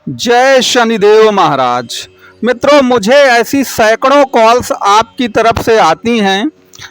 जय शनिदेव महाराज। मित्रों, मुझे ऐसी सैकड़ों कॉल्स आपकी तरफ से आती हैं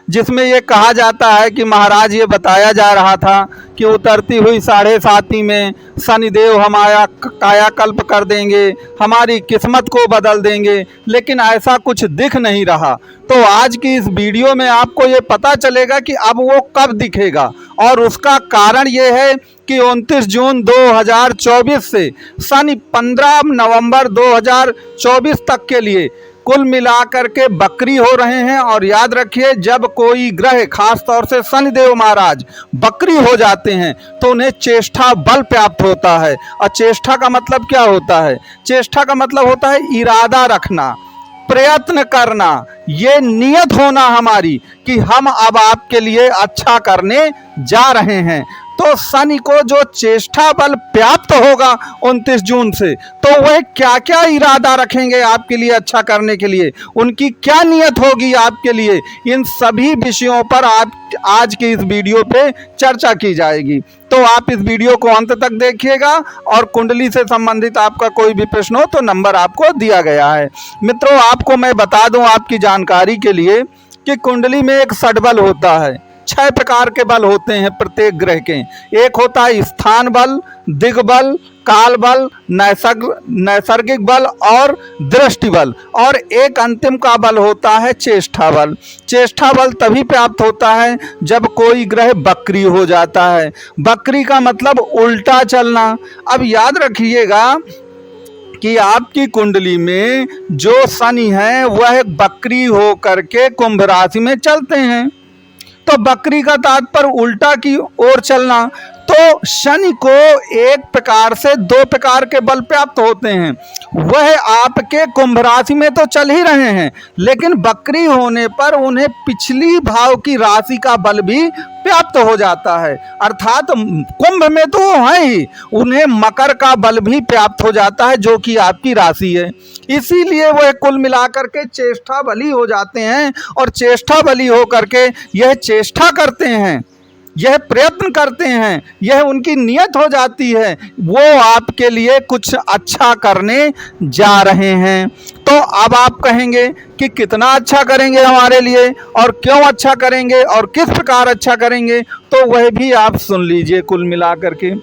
जिसमें ये कहा जाता है कि महाराज ये बताया जा रहा था कि उतरती हुई 7.5 में शनिदेव हमारा कायाकल्प कर देंगे, हमारी किस्मत को बदल देंगे, लेकिन ऐसा कुछ दिख नहीं रहा। तो आज की इस वीडियो में आपको ये पता चलेगा कि अब वो कब दिखेगा, और उसका कारण ये है कि 29 जून 2024 से शनि 15 नवंबर 2024 तक के लिए कुल मिलाकर के बकरी हो रहे हैं। और याद रखिए, जब कोई ग्रह, खास तौर से शनिदेव महाराज बकरी हो जाते हैं तो उन्हें चेष्टा बल प्राप्त होता है। और चेष्टा का मतलब क्या होता है? चेष्टा का मतलब होता है इरादा रखना, प्रयत्न करना, ये नियत होना हमारी कि हम अब आपके लिए अच्छा करने जा रहे हैं। तो शनि को जो चेष्टा बल प्राप्त होगा 29 जून से, तो वह क्या क्या इरादा रखेंगे आपके लिए अच्छा करने के लिए, उनकी क्या नियत होगी आपके लिए, इन सभी विषयों पर आप आज की इस वीडियो पे चर्चा की जाएगी। तो आप इस वीडियो को अंत तक देखिएगा, और कुंडली से संबंधित आपका कोई भी प्रश्न हो तो नंबर आपको दिया गया है। मित्रों, आपको मैं बता दूं आपकी जानकारी के लिए कि कुंडली में एक षडबल होता है। 6 प्रकार के बल होते हैं प्रत्येक ग्रह के। एक होता है स्थान बल, दिग्बल, काल बल, नैसर्गिक बल और दृष्टि बल, और एक अंतिम का बल होता है चेष्टा बल। चेष्टा बल तभी प्राप्त होता है जब कोई ग्रह बकरी हो जाता है। बकरी का मतलब उल्टा चलना। अब याद रखिएगा कि आपकी कुंडली में जो शनि है वह बकरी हो करके कुंभ राशि में चलते हैं। तो बकरी का तात्पर्य उल्टा की ओर चलना। तो शनि को एक प्रकार से 2 प्रकार के बल प्राप्त होते हैं। वह आपके कुंभ राशि में तो चल ही रहे हैं, लेकिन बकरी होने पर उन्हें पिछली भाव की राशि का बल भी प्राप्त हो जाता है। अर्थात कुंभ में तो है ही, उन्हें मकर का बल भी प्राप्त हो जाता है जो कि आपकी राशि है। इसीलिए वह कुल मिलाकर के चेष्टा बली हो जाते हैं, और चेष्टा बली हो करके यह चेष्टा करते हैं, यह प्रयत्न करते हैं, यह उनकी नियत हो जाती है, वो आपके लिए कुछ अच्छा करने जा रहे हैं। तो अब आप कहेंगे कि कितना अच्छा करेंगे हमारे लिए, और क्यों अच्छा करेंगे, और किस प्रकार अच्छा करेंगे, तो वह भी आप सुन लीजिए कुल मिलाकर के।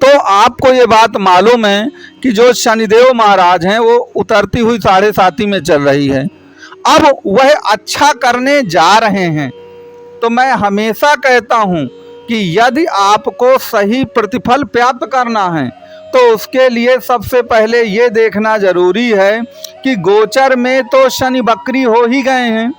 तो आपको ये बात मालूम है कि जो शनिदेव महाराज हैं वो उतरती हुई 7.5 में चल रही है। अब वह अच्छा करने जा रहे हैं। तो मैं हमेशा कहता हूं कि यदि आपको सही प्रतिफल प्राप्त करना है तो उसके लिए सबसे पहले ये देखना जरूरी है कि गोचर में तो शनि बकरी हो ही गए हैं।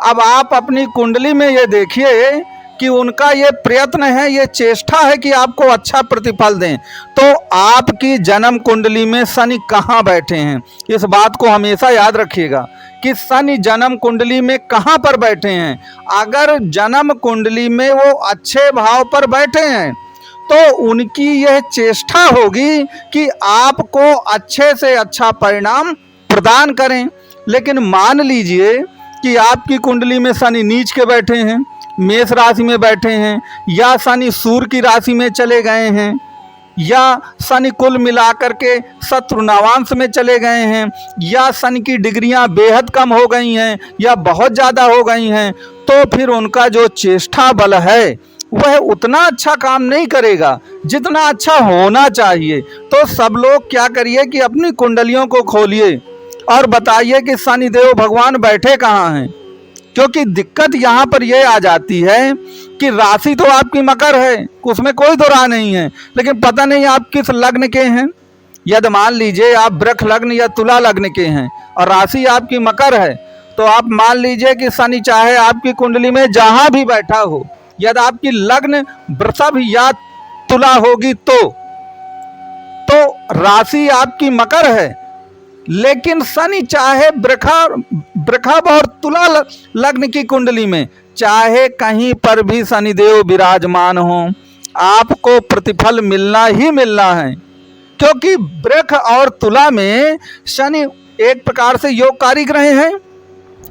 अब आप अपनी कुंडली में ये देखिए कि उनका ये प्रयत्न है, ये चेष्टा है कि आपको अच्छा प्रतिफल दें। तो आपकी जन्म कुंडली में शनि कहाँ बैठे हैं, इस बात को हमेशा याद रखिएगा कि शनि जन्म कुंडली में कहाँ पर बैठे हैं। अगर जन्म कुंडली में वो अच्छे भाव पर बैठे हैं तो उनकी यह चेष्टा होगी कि आपको अच्छे से अच्छा परिणाम प्रदान करें। लेकिन मान लीजिए कि आपकी कुंडली में शनि नीच के बैठे हैं, मेष राशि में बैठे हैं, या शनि सूर्य की राशि में चले गए हैं, या शनि कुल मिलाकर के शत्रु नवांश में चले गए हैं, या शनि की डिग्रियां बेहद कम हो गई हैं या बहुत ज़्यादा हो गई हैं, तो फिर उनका जो चेष्टा बल है वह उतना अच्छा काम नहीं करेगा जितना अच्छा होना चाहिए। तो सब लोग क्या करिए कि अपनी कुंडलियों को खोलिए और बताइए कि शनिदेव भगवान बैठे कहाँ हैं। क्योंकि दिक्कत यहाँ पर यह आ जाती है कि राशि तो आपकी मकर है, उसमें कोई दो राय नहीं है, लेकिन पता नहीं आप किस लग्न के हैं। यदि मान लीजिए आप वृष लग्न या तुला लग्न के हैं और राशि आपकी मकर है, तो आप मान लीजिए कि शनि चाहे आपकी कुंडली में जहां भी बैठा हो, यदि आपकी लग्न वृषभ या तुला होगी तो राशि आपकी मकर है, लेकिन शनि चाहे वृषभ और तुला लग्न की कुंडली में, चाहे कहीं पर भी शनिदेव विराजमान हो, आपको प्रतिफल मिलना ही मिलना है। क्योंकि वृष और तुला में शनि एक प्रकार से योगकारी ग्रह हैं।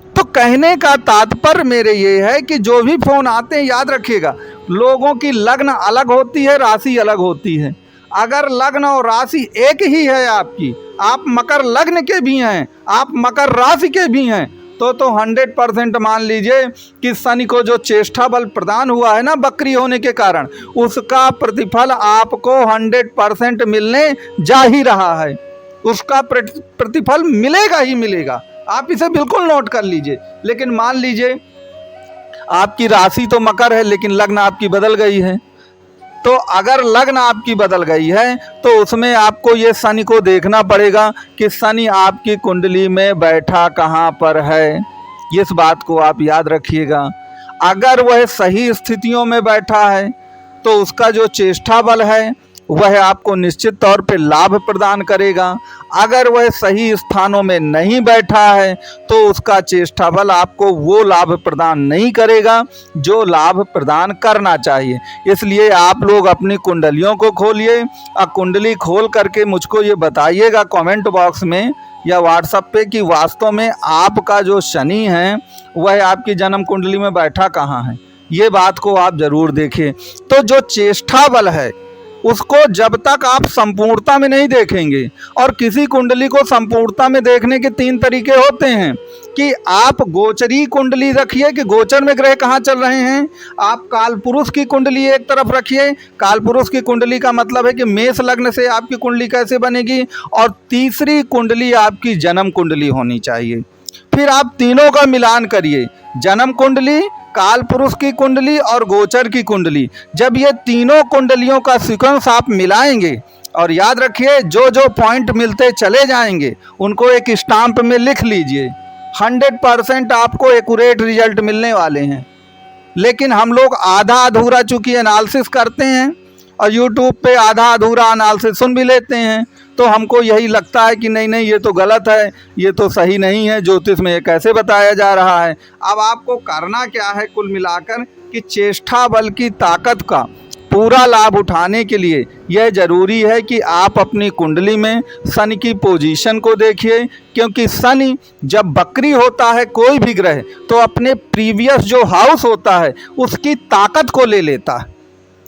तो कहने का तात्पर्य मेरे ये है कि जो भी फोन आते हैं याद रखिएगा, लोगों की लग्न अलग होती है, राशि अलग होती है। अगर लग्न और राशि एक ही है आपकी, आप मकर लग्न के भी हैं, आप मकर राशि के भी हैं, तो 100% मान लीजिए कि शनि को जो चेष्टा बल प्रदान हुआ है ना बकरी होने के कारण, उसका प्रतिफल आपको 100% मिलने जा ही रहा है। उसका प्रतिफल मिलेगा ही मिलेगा, आप इसे बिल्कुल नोट कर लीजिए। लेकिन मान लीजिए आपकी राशि तो मकर है लेकिन लग्न आपकी बदल गई है, तो अगर लग्न आपकी बदल गई है तो उसमें आपको ये शनि को देखना पड़ेगा कि शनि आपकी कुंडली में बैठा कहाँ पर है। इस बात को आप याद रखिएगा। अगर वह सही स्थितियों में बैठा है तो उसका जो चेष्टा बल है वह आपको निश्चित तौर पे लाभ प्रदान करेगा। अगर वह सही स्थानों में नहीं बैठा है तो उसका चेष्टा बल आपको वो लाभ प्रदान नहीं करेगा जो लाभ प्रदान करना चाहिए। इसलिए आप लोग अपनी कुंडलियों को खोलिए और कुंडली खोल करके मुझको ये बताइएगा कमेंट बॉक्स में या व्हाट्सएप पे कि वास्तव में आपका जो शनि है वह आपकी जन्म कुंडली में बैठा कहाँ है। ये बात को आप ज़रूर देखिए। तो जो चेष्टा बल है उसको जब तक आप संपूर्णता में नहीं देखेंगे, और किसी कुंडली को संपूर्णता में देखने के 3 तरीके होते हैं कि आप गोचरी कुंडली रखिए कि गोचर में ग्रह कहाँ चल रहे हैं। आप कालपुरुष की कुंडली एक तरफ रखिए, कालपुरुष की कुंडली का मतलब है कि मेष लग्न से आपकी कुंडली कैसे बनेगी, और तीसरी कुंडली आपकी जन्म कुंडली होनी चाहिए। फिर आप तीनों का मिलान करिए, जन्म कुंडली, कालपुरुष की कुंडली और गोचर की कुंडली। जब ये तीनों कुंडलियों का सीक्वेंस आप मिलाएंगे, और याद रखिए जो जो पॉइंट मिलते चले जाएंगे उनको एक स्टाम्प में लिख लीजिए, 100% आपको एक्यूरेट रिजल्ट मिलने वाले हैं। लेकिन हम लोग आधा अधूरा चूंकि एनालिसिस करते हैं और यूट्यूब पे आधा अधूरा एनालिसिस सुन भी लेते हैं, तो हमको यही लगता है कि नहीं ये तो गलत है, ये तो सही नहीं है, ज्योतिष में ये कैसे बताया जा रहा है। अब आपको करना क्या है कुल मिलाकर कि चेष्टा बल की ताकत का पूरा लाभ उठाने के लिए यह ज़रूरी है कि आप अपनी कुंडली में शनि की पोजीशन को देखिए, क्योंकि शनि जब बकरी होता है कोई भी ग्रह तो अपने प्रीवियस जो हाउस होता है उसकी ताकत को ले लेता है।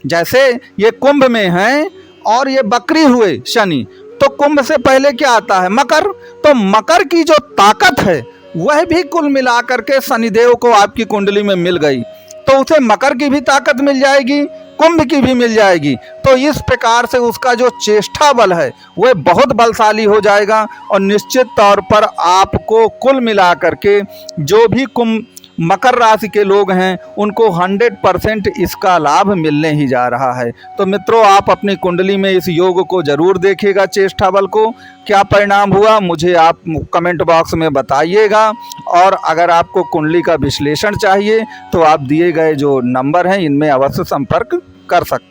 जैसे ये कुंभ में हैं और ये बकरी हुए शनि, तो कुंभ से पहले क्या आता है मकर, तो मकर की जो ताकत है वह भी कुल मिलाकर के शनिदेव को आपकी कुंडली में मिल गई, तो उसे मकर की भी ताकत मिल जाएगी, कुंभ की भी मिल जाएगी। तो इस प्रकार से उसका जो चेष्टा बल है वह बहुत बलशाली हो जाएगा, और निश्चित तौर पर आपको कुल मिलाकर के जो भी कुंभ मकर राशि के लोग हैं उनको 100% इसका लाभ मिलने ही जा रहा है। तो मित्रों, आप अपनी कुंडली में इस योग को ज़रूर देखिएगा, चेष्टा बल को क्या परिणाम हुआ मुझे आप कमेंट बॉक्स में बताइएगा। और अगर आपको कुंडली का विश्लेषण चाहिए तो आप दिए गए जो नंबर हैं इनमें अवश्य संपर्क कर सकते हैं।